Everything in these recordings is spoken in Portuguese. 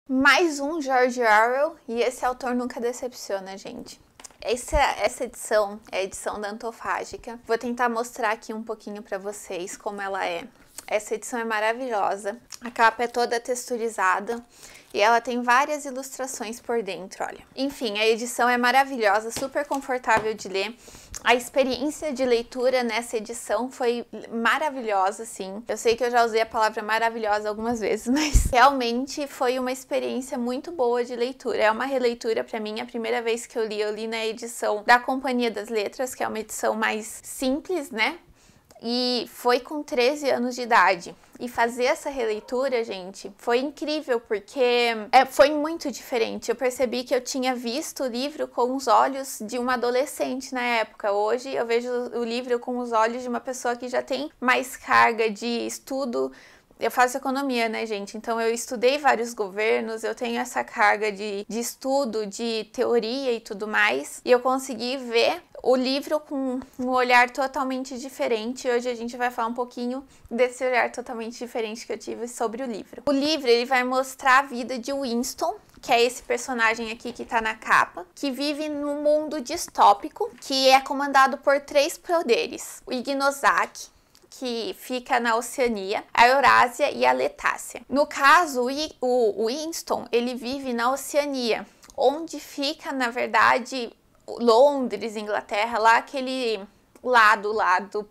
Mais um George Orwell e esse autor nunca decepciona, gente. Essa edição é a edição da Antofágica. Vou tentar mostrar aqui um pouquinho para vocês como ela é. Essa edição é maravilhosa. A capa é toda texturizada e ela tem várias ilustrações por dentro, olha. Enfim, a edição é maravilhosa, super confortável de ler. A experiência de leitura nessa edição foi maravilhosa, sim. Eu sei que eu já usei a palavra maravilhosa algumas vezes, mas realmente foi uma experiência muito boa de leitura. É uma releitura para mim, a primeira vez que eu li na edição da Companhia das Letras, que é uma edição mais simples, né? E foi com 13 anos de idade. E fazer essa releitura, gente, foi incrível, porque foi muito diferente. Eu percebi que eu tinha visto o livro com os olhos de uma adolescente na época. Hoje eu vejo o livro com os olhos de uma pessoa que já tem mais carga de estudo. Eu faço economia, né, gente? Então eu estudei vários governos, eu tenho essa carga de estudo, de teoria e tudo mais. E eu consegui ver o livro com um olhar totalmente diferente. Hoje a gente vai falar um pouquinho desse olhar totalmente diferente que eu tive sobre o livro. O livro, ele vai mostrar a vida de Winston, que é esse personagem aqui que tá na capa, que vive num mundo distópico, que é comandado por 3 poderes. O Ignosaki, que fica na Oceania, a Eurásia e a Letácia. No caso, o Winston, ele vive na Oceania, onde fica, na verdade, Londres, Inglaterra, lá aquele lado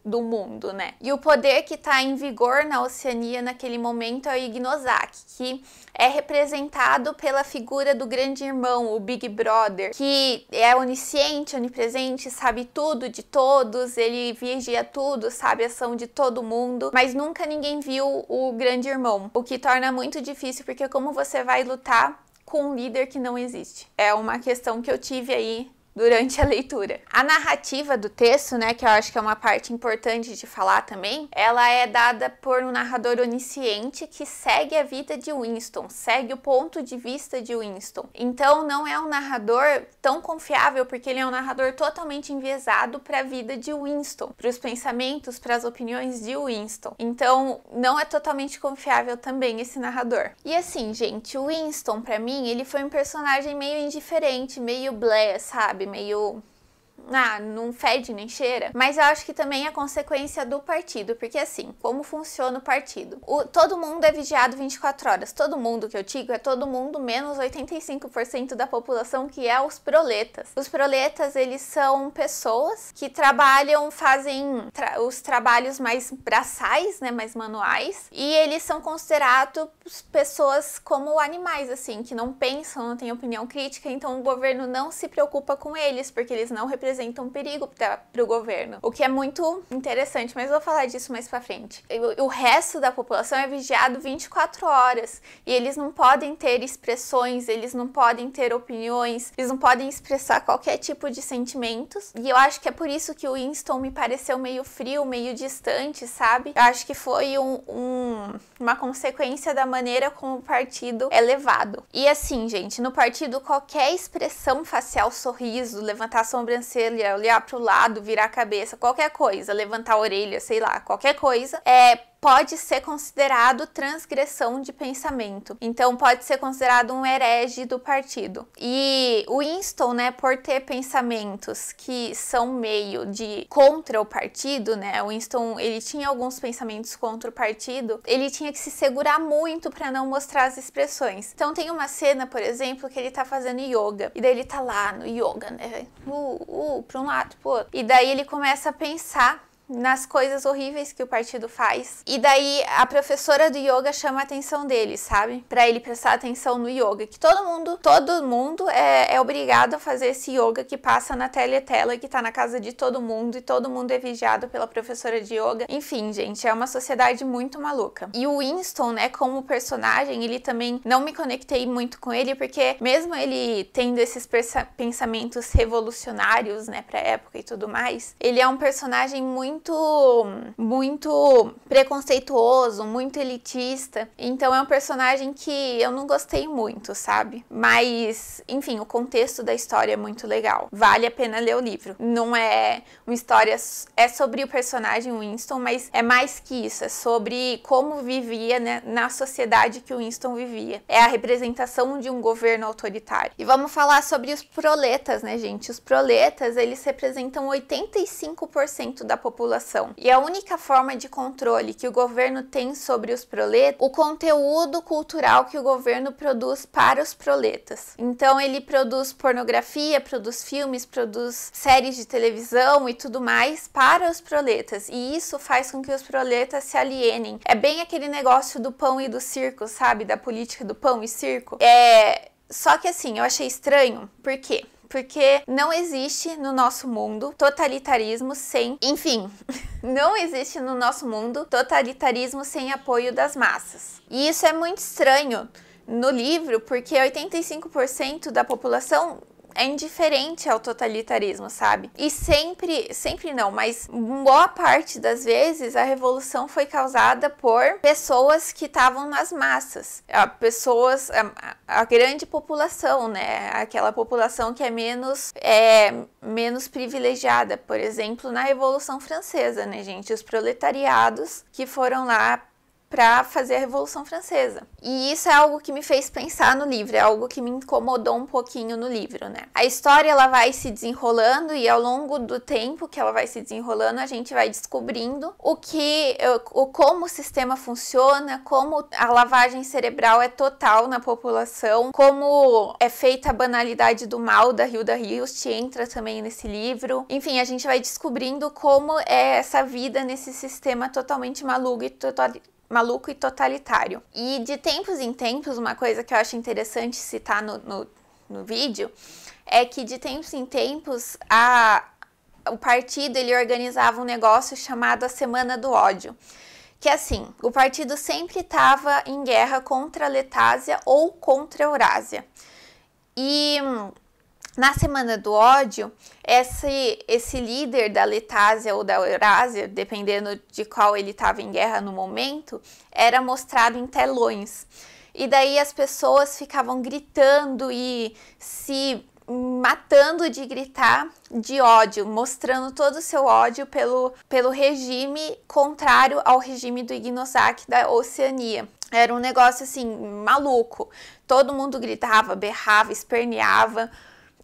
do mundo, né? E o poder que tá em vigor na Oceania naquele momento é o Ignosaki, que é representado pela figura do grande irmão, o Big Brother, que é onisciente, onipresente, sabe tudo de todos, ele vigia tudo, sabe a ação de todo mundo, mas nunca ninguém viu o grande irmão, o que torna muito difícil, porque como você vai lutar com um líder que não existe? É uma questão que eu tive aí durante a leitura. A narrativa do texto, né, que eu acho que é uma parte importante de falar também, ela é dada por um narrador onisciente que segue a vida de Winston, segue o ponto de vista de Winston. Então não é um narrador tão confiável, porque ele é um narrador totalmente enviesado para a vida de Winston, para os pensamentos, para as opiniões de Winston. Então não é totalmente confiável também esse narrador. E assim, gente, o Winston, para mim, ele foi um personagem meio indiferente, meio blé, sabe? Meio... não fede nem cheira, mas eu acho que também é consequência do partido, porque assim, como funciona o partido? Todo mundo é vigiado 24 horas, todo mundo que eu digo é todo mundo menos 85% da população, que é os proletas. Os proletas, eles são pessoas que trabalham, fazem os trabalhos mais braçais, né, mais manuais, e eles são considerados pessoas como animais, assim, que não pensam, não têm opinião crítica, então o governo não se preocupa com eles, porque eles não representam um perigo para o governo, o que é muito interessante, mas eu vou falar disso mais pra frente. O resto da população é vigiado 24 horas e eles não podem ter expressões, eles não podem ter opiniões, eles não podem expressar qualquer tipo de sentimentos, e eu acho que é por isso que o Winston me pareceu meio frio, meio distante, sabe? Eu acho que foi uma consequência da maneira como o partido é levado. E assim, gente, no partido qualquer expressão facial, sorriso, levantar a sobrancelha, olhar para o lado, virar a cabeça, qualquer coisa, levantar a orelha, sei lá, qualquer coisa, pode ser considerado transgressão de pensamento. Então pode ser considerado um herege do partido. E o Winston, né, por ter pensamentos que são meio de contra o partido, né, o Winston, ele tinha alguns pensamentos contra o partido, ele tinha que se segurar muito para não mostrar as expressões. Então tem uma cena, por exemplo, que ele tá fazendo yoga, e daí ele tá lá no yoga, né, pra um lado, pro outro. E daí ele começa a pensar nas coisas horríveis que o partido faz. E daí a professora do yoga chama a atenção dele, sabe? Pra ele prestar atenção no yoga. Que todo mundo é obrigado a fazer esse yoga que passa na teletela, que tá na casa de todo mundo, e todo mundo é vigiado pela professora de yoga. Enfim, gente, é uma sociedade muito maluca. E o Winston, né, como personagem, ele também não me conectei muito com ele, porque mesmo ele tendo esses pensamentos revolucionários, né, pra época e tudo mais, ele é um personagem muito muito preconceituoso, muito elitista. Então é um personagem que eu não gostei muito, sabe? Mas, enfim, o contexto da história é muito legal. Vale a pena ler o livro. Não é uma história... É sobre o personagem Winston, mas é mais que isso. É sobre como vivia, né, na sociedade que o Winston vivia. É a representação de um governo autoritário. E vamos falar sobre os proletas, né, gente? Os proletas, eles representam 85% da população. E a única forma de controle que o governo tem sobre os proletas, o conteúdo cultural que o governo produz para os proletas. Então ele produz pornografia, produz filmes, produz séries de televisão e tudo mais para os proletas. E isso faz com que os proletas se alienem. É bem aquele negócio do pão e do circo, sabe? Da política do pão e circo. Só que assim, eu achei estranho. Por quê? Porque não existe no nosso mundo totalitarismo sem... Enfim, não existe no nosso mundo totalitarismo sem apoio das massas. E isso é muito estranho no livro, porque 85% da população é indiferente ao totalitarismo, sabe? E sempre não, mas boa parte das vezes a revolução foi causada por pessoas que estavam nas massas. A grande população, né? Aquela população que é menos privilegiada. Por exemplo, na Revolução Francesa, né, gente? Os proletariados que foram lá para fazer a Revolução Francesa. E isso é algo que me fez pensar no livro, é algo que me incomodou um pouquinho no livro, né? A história, ela vai se desenrolando e ao longo do tempo que ela vai se desenrolando, a gente vai descobrindo como o sistema funciona, como a lavagem cerebral é total na população, como é feita a banalidade do mal da Hilda Hilst, entra também nesse livro. Enfim, a gente vai descobrindo como é essa vida nesse sistema totalmente maluco e totalitário. E de tempos em tempos, uma coisa que eu acho interessante citar no vídeo é que de tempos em tempos o partido ele organizava um negócio chamado a Semana do Ódio. Que assim, o partido sempre estava em guerra contra a Letásia ou contra a Eurásia. E na Semana do Ódio, esse líder da Letásia ou da Eurásia, dependendo de qual ele estava em guerra no momento, era mostrado em telões. E daí as pessoas ficavam gritando e se matando de gritar de ódio, mostrando todo o seu ódio pelo regime contrário ao regime do Ignosaki da Oceania. Era um negócio assim, maluco. Todo mundo gritava, berrava, esperneava.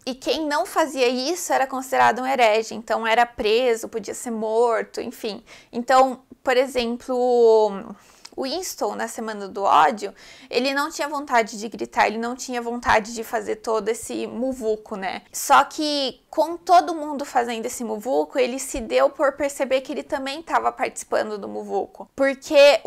E quem não fazia isso era considerado um herege, então era preso, podia ser morto, enfim. Então, por exemplo, Winston, na Semana do Ódio, ele não tinha vontade de gritar, ele não tinha vontade de fazer todo esse muvuco, né? Só que com todo mundo fazendo esse muvuco, ele se deu por perceber que ele também estava participando do muvuco. Porque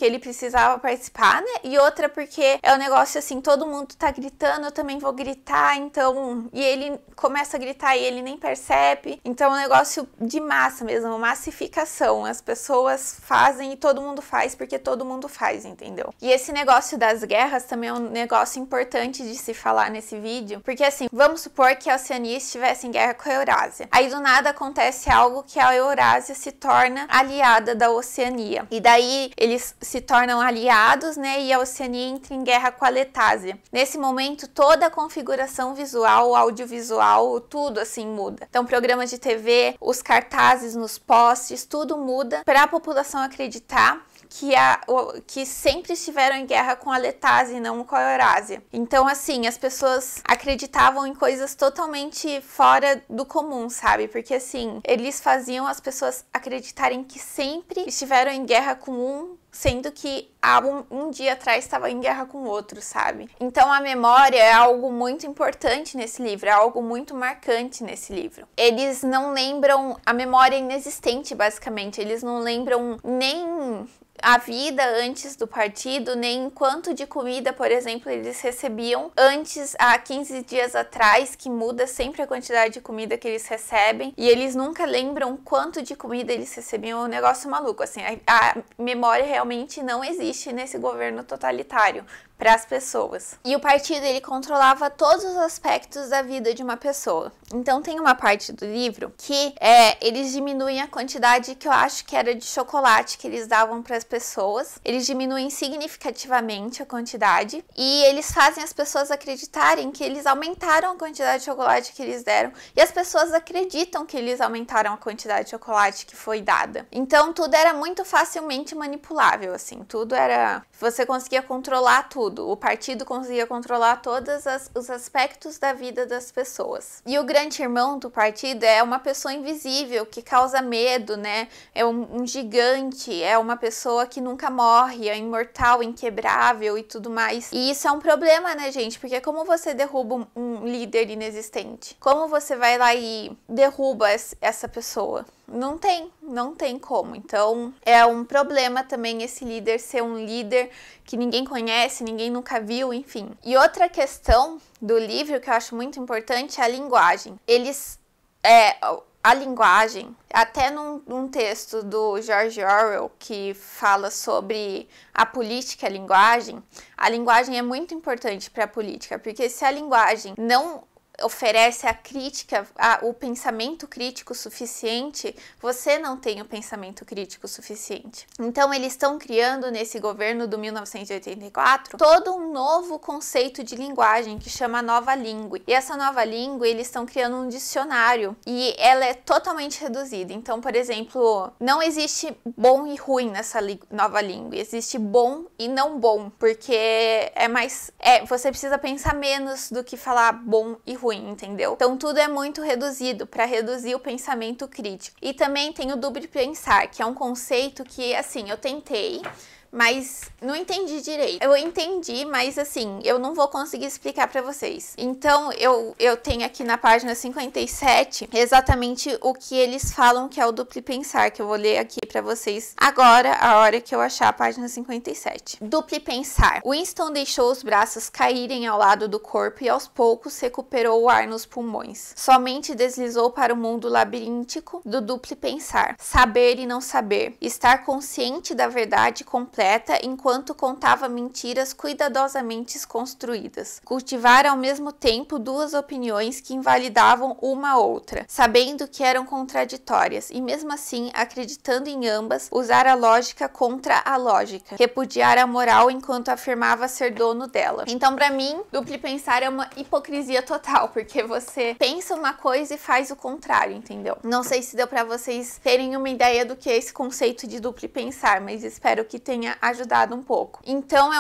ele precisava participar, né? E outra porque é um negócio assim, todo mundo tá gritando, eu também vou gritar, então... E ele começa a gritar e ele nem percebe. Então é um negócio de massa mesmo, massificação. As pessoas fazem e todo mundo faz porque todo mundo faz, entendeu? E esse negócio das guerras também é um negócio importante de se falar nesse vídeo. Porque assim, vamos supor que a Oceania estivesse em guerra com a Eurásia. Aí do nada acontece algo que a Eurásia se torna aliada da Oceania. E daí eles se tornam aliados, né? E a Oceania entra em guerra com a Letásia. Nesse momento, toda a configuração visual, audiovisual, tudo assim muda. Então, programas de TV, os cartazes nos postes, tudo muda para a população acreditar que sempre estiveram em guerra com a Letásia e não com a Eurásia. Então, assim, as pessoas acreditavam em coisas totalmente fora do comum, sabe? Porque, assim, eles faziam as pessoas acreditarem que sempre estiveram em guerra com um, sendo que há um dia atrás estava em guerra com o outro, sabe? Então a memória é algo muito importante nesse livro, é algo muito marcante nesse livro. Eles não lembram, a memória é inexistente basicamente, eles não lembram nem a vida antes do partido, nem quanto de comida, por exemplo, eles recebiam antes, há 15 dias atrás, que muda sempre a quantidade de comida que eles recebem, e eles nunca lembram quanto de comida eles recebiam, é um negócio maluco, assim, a memória realmente não existe nesse governo totalitário, para as pessoas. E o partido, ele controlava todos os aspectos da vida de uma pessoa. Então tem uma parte do livro que eles diminuem a quantidade que eu acho que era de chocolate que eles davam para as pessoas. Eles diminuem significativamente a quantidade e eles fazem as pessoas acreditarem que eles aumentaram a quantidade de chocolate que eles deram, e as pessoas acreditam que eles aumentaram a quantidade de chocolate que foi dada. Então tudo era muito facilmente manipulável, assim, tudo era... Você conseguia controlar tudo, o partido conseguia controlar todos os aspectos da vida das pessoas. E o grande irmão do partido é uma pessoa invisível que causa medo, né? É um gigante, é uma pessoa que nunca morre, é imortal, inquebrável e tudo mais. E isso é um problema, né, gente? Porque como você derruba um líder inexistente? Como você vai lá e derruba essa pessoa? Não tem como. Então é um problema também esse líder ser um líder que ninguém conhece, ninguém nunca viu, enfim. E outra questão do livro que eu acho muito importante é a linguagem. A linguagem, até num texto do George Orwell que fala sobre a política a linguagem é muito importante para a política, porque se a linguagem não oferece a crítica, o pensamento crítico suficiente, você não tem o pensamento crítico suficiente. Então eles estão criando nesse governo do 1984 todo um novo conceito de linguagem que chama nova língua. E essa nova língua eles estão criando um dicionário e ela é totalmente reduzida. Então, por exemplo, não existe bom e ruim nessa nova língua, existe bom e não bom, porque você precisa pensar menos do que falar bom e ruim, entendeu? Então tudo é muito reduzido para reduzir o pensamento crítico. E também tem o duplo pensar, que é um conceito que, assim, eu tentei, mas não entendi direito. Eu entendi, mas assim, eu não vou conseguir explicar para vocês. Então, eu tenho aqui na página 57 exatamente o que eles falam que é o duplo pensar, que eu vou ler aqui para vocês agora, a hora que eu achar a página 57. Duplo pensar. Winston deixou os braços caírem ao lado do corpo e aos poucos recuperou o ar nos pulmões. Somente deslizou para o mundo labiríntico do duplo pensar. Saber e não saber. Estar consciente da verdade completa enquanto contava mentiras cuidadosamente construídas. Cultivar ao mesmo tempo duas opiniões que invalidavam uma a outra, sabendo que eram contraditórias e mesmo assim acreditando em ambas, usar a lógica contra a lógica, repudiar a moral enquanto afirmava ser dono dela. Então, para mim, duplo pensar é uma hipocrisia total, porque você pensa uma coisa e faz o contrário, entendeu? Não sei se deu para vocês terem uma ideia do que é esse conceito de duplo pensar, mas espero que tenha ajudado um pouco. Então,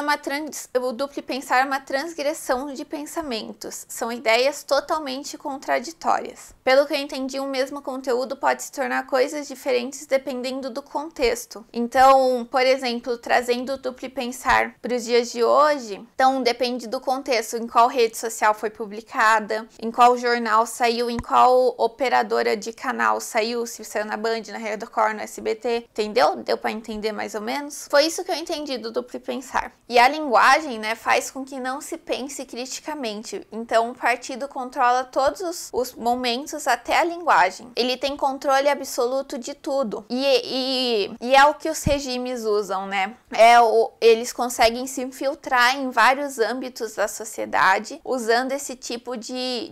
o duplo pensar é uma transgressão de pensamentos. São ideias totalmente contraditórias. Pelo que eu entendi, um mesmo conteúdo pode se tornar coisas diferentes dependendo do contexto. Então, por exemplo, trazendo o duplo pensar para os dias de hoje, então depende do contexto, em qual rede social foi publicada, em qual jornal saiu, em qual operadora de canal saiu, se saiu na Band, na Record, no SBT, entendeu? Deu para entender mais ou menos? Foi isso que eu entendi do duplo pensar. E a linguagem, né, faz com que não se pense criticamente. Então, o partido controla todos os momentos até a linguagem. Ele tem controle absoluto de tudo. E é o que os regimes usam, né? Eles conseguem se infiltrar em vários âmbitos da sociedade usando esse tipo de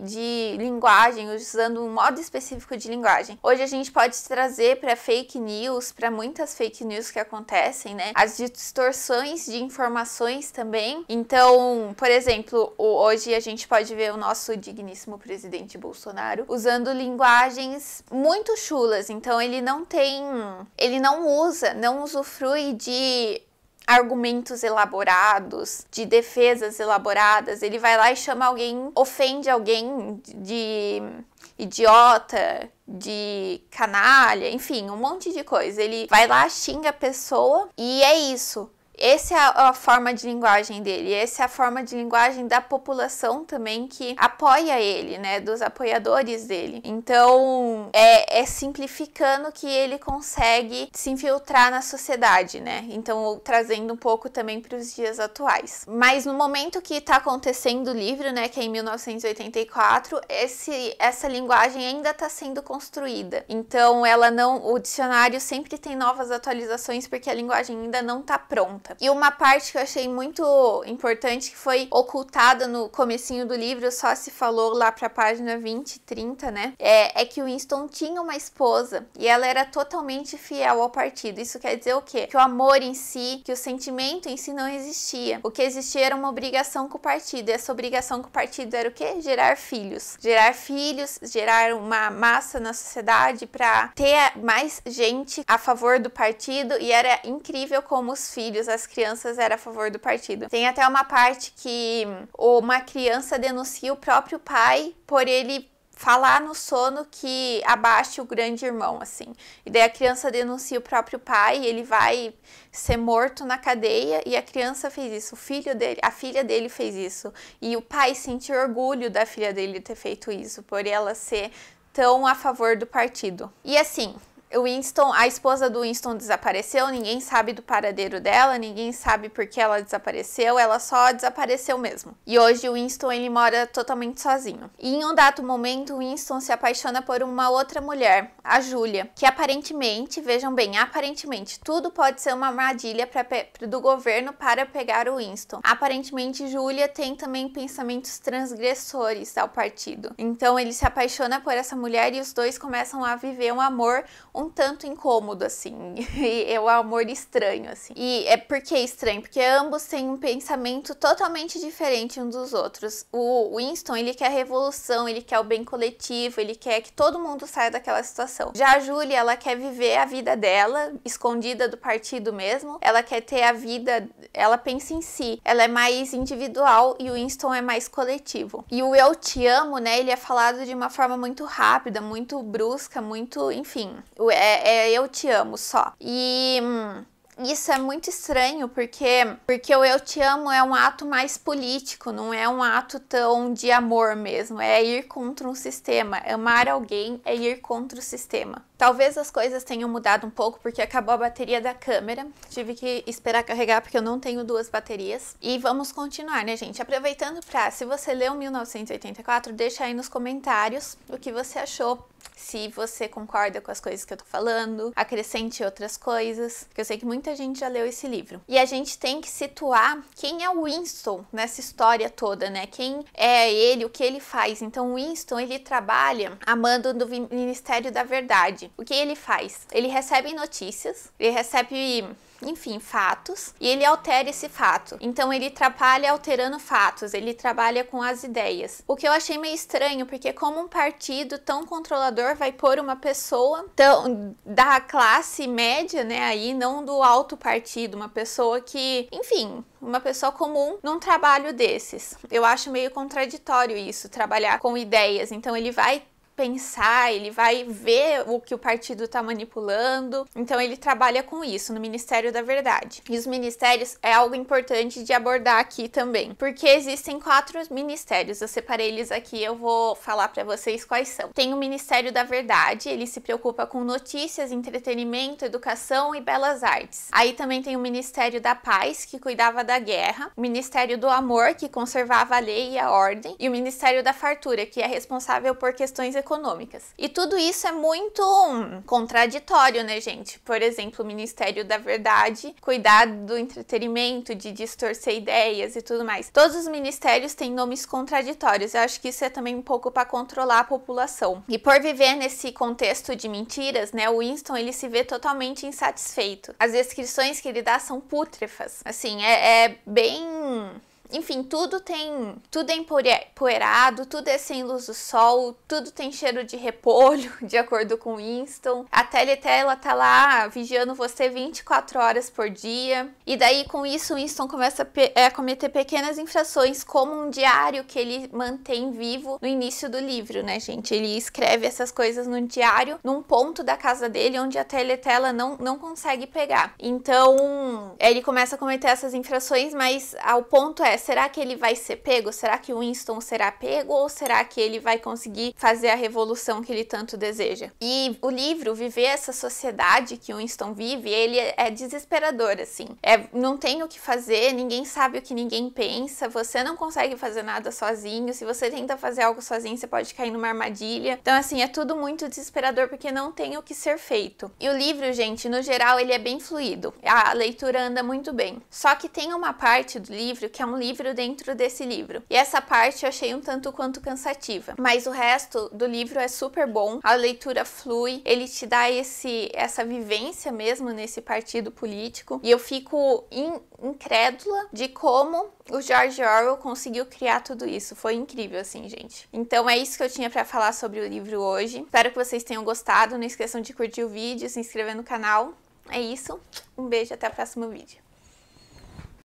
linguagem, usando um modo específico de linguagem. Hoje a gente pode trazer para fake news, para muitas fake news que acontecem, né? As distorções de informações também. Então, por exemplo, hoje a gente pode ver o nosso digníssimo presidente Bolsonaro usando linguagens muito chulas. Então, ele não usufrui de argumentos elaborados, de defesas elaboradas. Ele vai lá e chama alguém, ofende alguém de idiota, de canalha, enfim, um monte de coisa. Ele vai lá, xinga a pessoa e é isso. Essa é a forma de linguagem dele, essa é a forma de linguagem da população também que apoia ele, né, dos apoiadores dele. Então, é simplificando que ele consegue se infiltrar na sociedade, né, então trazendo um pouco também para os dias atuais. Mas no momento que está acontecendo o livro, né, que é em 1984, essa linguagem ainda está sendo construída. Então, o dicionário sempre tem novas atualizações porque a linguagem ainda não está pronta. conta. E uma parte que eu achei muito importante, que foi ocultada no comecinho do livro, só se falou lá pra página 20, 30, né? É que o Winston tinha uma esposa e ela era totalmente fiel ao partido. Isso quer dizer o quê? Que o amor em si, que o sentimento em si não existia. O que existia era uma obrigação com o partido. E essa obrigação com o partido era o quê? Gerar filhos. Gerar filhos, gerar uma massa na sociedade para ter mais gente a favor do partido. E era incrível como os filhos, as crianças, eram a favor do partido. Tem até uma parte que uma criança denuncia o próprio pai por ele falar no sono que abaixe o grande irmão, assim. E daí a criança denuncia o próprio pai, ele vai ser morto na cadeia, e a criança fez isso, o filho dele, a filha dele fez isso. E o pai sentiu orgulho da filha dele ter feito isso, por ela ser tão a favor do partido. E assim, a esposa do Winston desapareceu, ninguém sabe do paradeiro dela, ninguém sabe por que ela desapareceu, ela só desapareceu mesmo. E hoje o Winston, ele mora totalmente sozinho. E em um dado momento, o Winston se apaixona por uma outra mulher, a Julia, que aparentemente, vejam bem, aparentemente, tudo pode ser uma armadilha do governo para pegar o Winston. Aparentemente, Julia tem também pensamentos transgressores ao partido. Então ele se apaixona por essa mulher e os dois começam a viver um amor um tanto incômodo, assim, é um amor estranho, assim. E é por que estranho? Porque ambos têm um pensamento totalmente diferente uns dos outros. O Winston, ele quer revolução, ele quer o bem coletivo, ele quer que todo mundo saia daquela situação. Já a Julia, ela quer viver a vida dela, escondida do partido mesmo, ela quer ter a vida, ela pensa em si, ela é mais individual e o Winston é mais coletivo. E o eu te amo, né, ele é falado de uma forma muito rápida, muito brusca, muito, enfim, eu te amo só. E isso é muito estranho, porque o eu te amo é um ato mais político, não é um ato tão de amor mesmo, é ir contra um sistema. Amar alguém é ir contra o sistema. Talvez as coisas tenham mudado um pouco porque acabou a bateria da câmera, tive que esperar carregar porque eu não tenho 2 baterias. E vamos continuar, né, gente? Aproveitando se você leu 1984, deixa aí nos comentários o que você achou. Se você concorda com as coisas que eu tô falando, acrescente outras coisas, porque eu sei que muita gente já leu esse livro. E a gente tem que situar quem é o Winston nessa história toda, né? Quem é ele, o que ele faz. Então o Winston, ele trabalha a mando do Ministério da Verdade. O que ele faz? Ele recebe notícias, ele recebe, enfim, fatos, e ele altera esse fato. Então ele trabalha alterando fatos, ele trabalha com as ideias. O que eu achei meio estranho, porque como um partido tão controlador vai pôr uma pessoa da classe média, né, aí, não do alto partido, uma pessoa que, enfim, uma pessoa comum num trabalho desses. Eu acho meio contraditório isso, trabalhar com ideias. Então ele vai pensar, ele vai ver o que o partido está manipulando, então ele trabalha com isso no Ministério da Verdade. E os ministérios é algo importante de abordar aqui também, porque existem 4 ministérios, eu separei eles aqui, eu vou falar para vocês quais são. Tem o Ministério da Verdade, ele se preocupa com notícias, entretenimento, educação e belas artes. Aí também tem o Ministério da Paz, que cuidava da guerra, o Ministério do Amor, que conservava a lei e a ordem, e o Ministério da Fartura, que é responsável por questões econômicas. E tudo isso é muito contraditório, né, gente? Por exemplo, o Ministério da Verdade, cuidar do entretenimento, de distorcer ideias e tudo mais. Todos os ministérios têm nomes contraditórios. Eu acho que isso é também um pouco para controlar a população. E por viver nesse contexto de mentiras, né, o Winston, ele se vê totalmente insatisfeito. As descrições que ele dá são pútrefas. Assim, é bem... Enfim, tudo é empoeirado, tudo é sem luz do sol, tudo tem cheiro de repolho, de acordo com Winston. A Teletela tá lá vigiando você 24 horas por dia. E daí, com isso, Winston começa a cometer pequenas infrações, como um diário que ele mantém vivo no início do livro, né, gente? Ele escreve essas coisas no diário, num ponto da casa dele, onde a Teletela não consegue pegar. Então, ele começa a cometer essas infrações, mas o ponto é, será que ele vai ser pego? Será que o Winston será pego? Ou será que ele vai conseguir fazer a revolução que ele tanto deseja? E o livro, viver essa sociedade que o Winston vive, ele é desesperador, assim. Não tem o que fazer, ninguém sabe o que ninguém pensa, você não consegue fazer nada sozinho, se você tenta fazer algo sozinho, você pode cair numa armadilha. Então, assim, é tudo muito desesperador porque não tem o que ser feito. E o livro, gente, no geral, ele é bem fluido. A leitura anda muito bem. Só que tem uma parte do livro que é um livro dentro desse livro. E essa parte eu achei um tanto quanto cansativa. Mas o resto do livro é super bom. A leitura flui, ele te dá essa vivência mesmo nesse partido político. E eu fico incrédula de como o George Orwell conseguiu criar tudo isso. Foi incrível, assim, gente. Então é isso que eu tinha pra falar sobre o livro hoje. Espero que vocês tenham gostado. Não esqueçam de curtir o vídeo, se inscrever no canal. É isso. Um beijo, até o próximo vídeo.